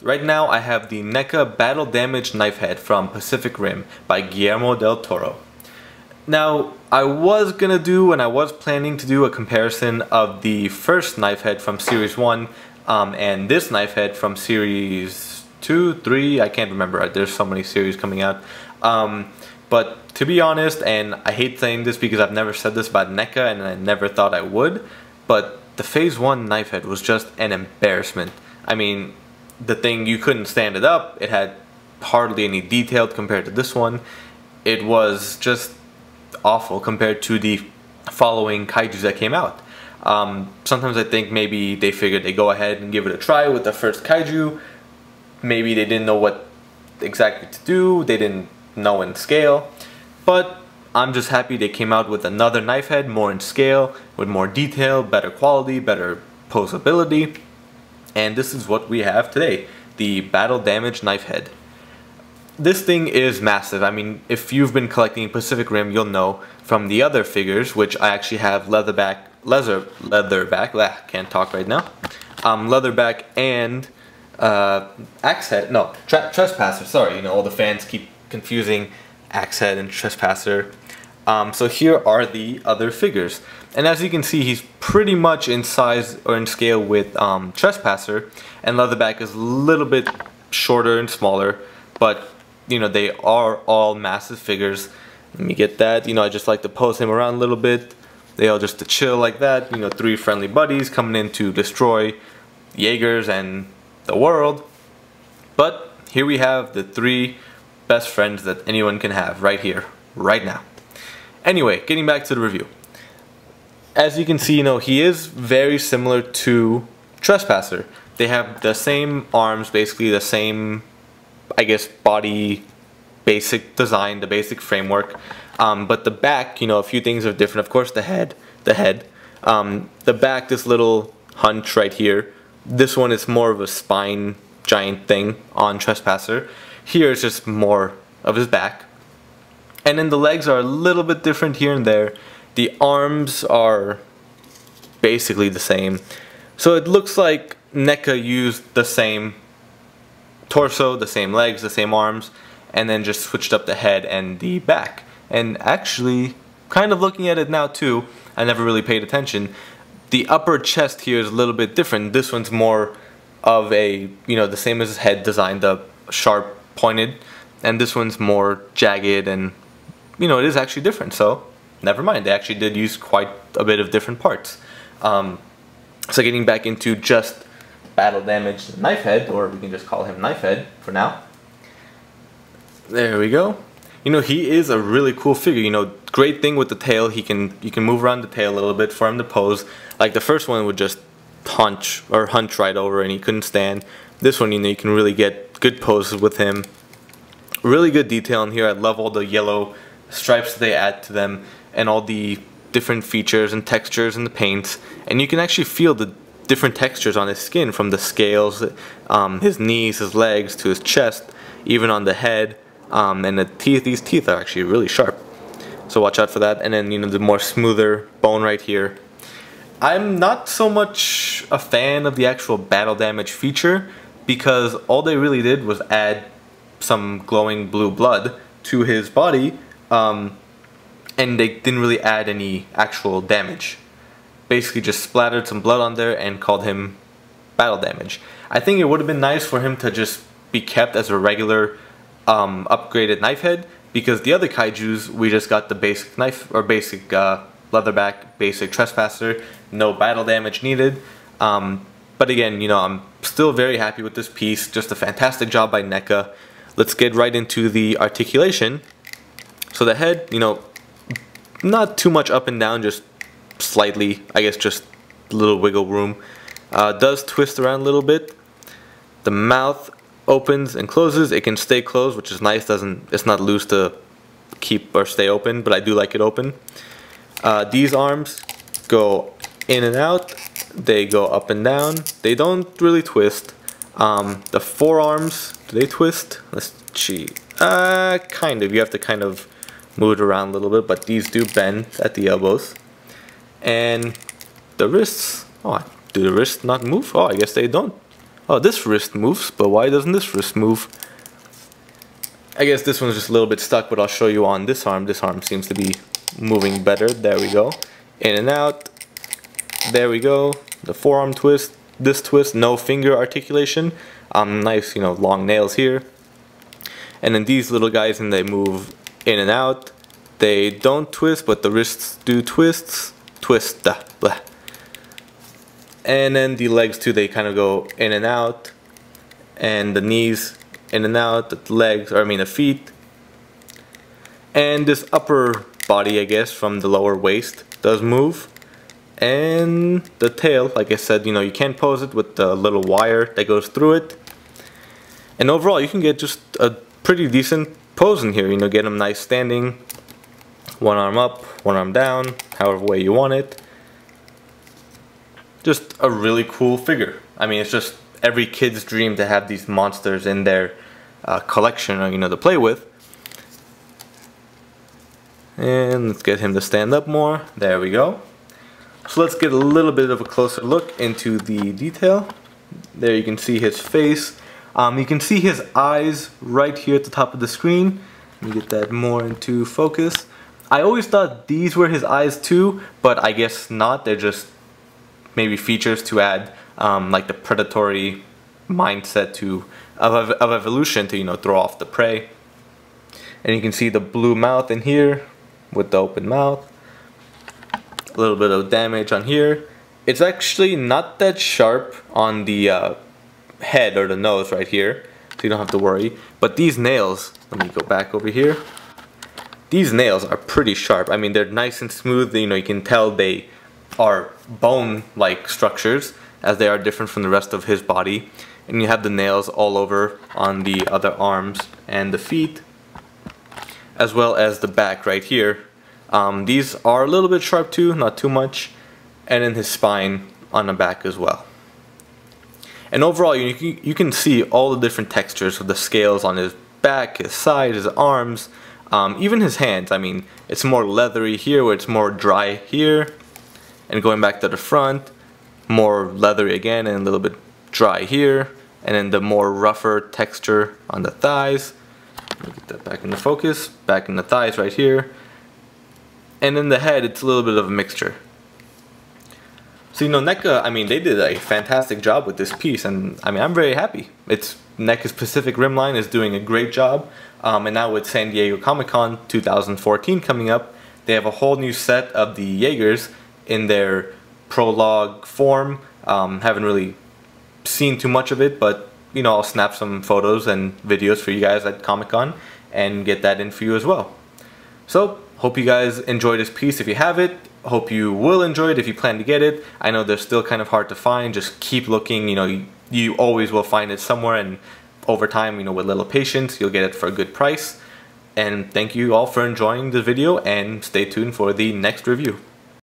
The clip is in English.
Right now I have the NECA Battle Damage Knifehead from Pacific Rim by Guillermo del Toro. Now, I was planning to do a comparison of the first Knifehead from Series 1 and this Knifehead from Series 2, 3, I can't remember, there's so many series coming out. But to be honest, and I hate saying this because I've never said this about NECA and I never thought I would, but the Phase 1 Knifehead was just an embarrassment. I mean, the thing, you couldn't stand it up, it had hardly any detail compared to this one. It was just awful compared to the following kaijus that came out. Sometimes I think maybe they figured they'd go ahead and give it a try with the first kaiju. Maybe they didn't know what exactly to do, they didn't know in scale. But I'm just happy they came out with another Knifehead, more in scale, with more detail, better quality, better posability. And this is what we have today, the Battle Damage Knifehead. This thing is massive. I mean, if you've been collecting Pacific Rim, you'll know from the other figures, which I actually have leatherback, can't talk right now. Leatherback and Axehead, no, Trespasser, sorry, you know, all the fans keep confusing Axehead and Trespasser. So here are the other figures. And as you can see, he's pretty much in size or in scale with Trespasser, and Leatherback is a little bit shorter and smaller, but you know, they are all massive figures. Let me get that. You know, I just like to pose him around a little bit. They all just to chill like that. You know, three friendly buddies coming in to destroy Jaegers and the world. But here we have the three best friends that anyone can have right here, right now. Anyway, getting back to the review. As you can see, you know, he is very similar to Trespasser. They have the same arms, basically the same, I guess, body, basic design, the basic framework. But the back, you know, a few things are different. Of course, the head. The back, this little hunch right here. This one is more of a spine giant thing on Trespasser. Here it's just more of his back. And then the legs are a little bit different here and there. The arms are basically the same. So it looks like NECA used the same torso, the same legs, the same arms, and then just switched up the head and the back. And actually, kind of looking at it now too, I never really paid attention. The upper chest here is a little bit different. This one's more of a, you know, the same as his head design, the sharp pointed, and this one's more jagged, and you know, it is actually different. So never mind, they actually did use quite a bit of different parts. So getting back into just Battle Damage Knifehead, or we can just call him Knifehead for now. There we go. You know, he is a really cool figure. You know, great thing with the tail, you can move around the tail a little bit for him to pose. Like the first one would just hunch right over and he couldn't stand. This one, you know, you can really get good poses with him. Really good detail in here. I love all the yellow stripes they add to them and all the different features and textures in the paints. And you can actually feel the different textures on his skin, from the scales, his knees, his legs, to his chest, even on the head. And the teeth, these teeth are actually really sharp. So watch out for that. And then, you know, the more smoother bone right here. I'm not so much a fan of the actual battle damage feature, because all they really did was add some glowing blue blood to his body, and they didn't really add any actual damage. Basically just splattered some blood on there and called him battle damage. I think it would have been nice for him to just be kept as a regular upgraded Knifehead, because the other kaijus, we just got the basic knife, or basic leatherback, basic Trespasser, no battle damage needed. But again, you know, I'm still very happy with this piece. Just a fantastic job by NECA. Let's get right into the articulation. So the head, you know, not too much up and down, just slightly, I guess, just a little wiggle room. Does twist around a little bit. The mouth opens and closes. It can stay closed, which is nice. It's not loose to keep or stay open, but I do like it open. These arms go in and out. They go up and down. They don't really twist. The forearms, do they twist? Let's see. Kind of. You have to kind of move it around a little bit, but these do bend at the elbows. And the wrists, oh, do the wrists not move? Oh, I guess they don't. oh, this wrist moves, but why doesn't this wrist move? I guess this one's just a little bit stuck, but I'll show you on this arm. This arm seems to be moving better. There we go. In and out. There we go. The forearm twist. This twist, no finger articulation. Nice, you know, long nails here. And then these little guys, and they move in and out. They don't twist, but the wrists do twists. Twist. Blah. And then the legs too, they kind of go in and out. And the knees in and out, the legs, or I mean the feet. And this upper body, I guess, from the lower waist does move. And the tail, like I said, you know, you can pose it with the little wire that goes through it. And overall, you can get just a pretty decent pose in here. You know, get them nice standing. One arm up, one arm down, however way you want it. Just a really cool figure. I mean, it's just every kid's dream to have these monsters in their collection, or, you know, to play with. And let's get him to stand up more. There we go. So let's get a little bit of a closer look into the detail. There you can see his face. You can see his eyes right here at the top of the screen. Let me get that more into focus. I always thought these were his eyes too, but I guess not. They're just maybe features to add like the predatory mindset of evolution to, you know, throw off the prey. And you can see the blue mouth in here with the open mouth. A little bit of damage on here. It's actually not that sharp on the head or the nose right here, so you don't have to worry. But these nails, let me go back over here. These nails are pretty sharp. I mean, they're nice and smooth. You know, you can tell they are bone-like structures, as they are different from the rest of his body. And you have the nails all over on the other arms and the feet, as well as the back right here. These are a little bit sharp too, not too much. And then his spine on the back as well. And overall, you can see all the different textures of the scales on his back, his side, his arms, even his hands. I mean, it's more leathery here, where it's more dry here. And going back to the front, more leathery again and a little bit dry here. And then the more rougher texture on the thighs. Let me get that back into focus. Back in the thighs right here. And in the head, it's a little bit of a mixture. So, you know, NECA, I mean, they did a fantastic job with this piece, and I mean, I'm very happy. NECA's Pacific Rim line is doing a great job, and now with San Diego Comic-Con 2014 coming up, they have a whole new set of the Jaegers in their prologue form. Haven't really seen too much of it, but, you know, I'll snap some photos and videos for you guys at Comic-Con and get that in for you as well. So, hope you guys enjoy this piece if you have it. Hope you will enjoy it if you plan to get it. I know they're still kind of hard to find. Just keep looking. You know, you always will find it somewhere, and over time, you know, with little patience, you'll get it for a good price. And thank you all for enjoying the video, and stay tuned for the next review.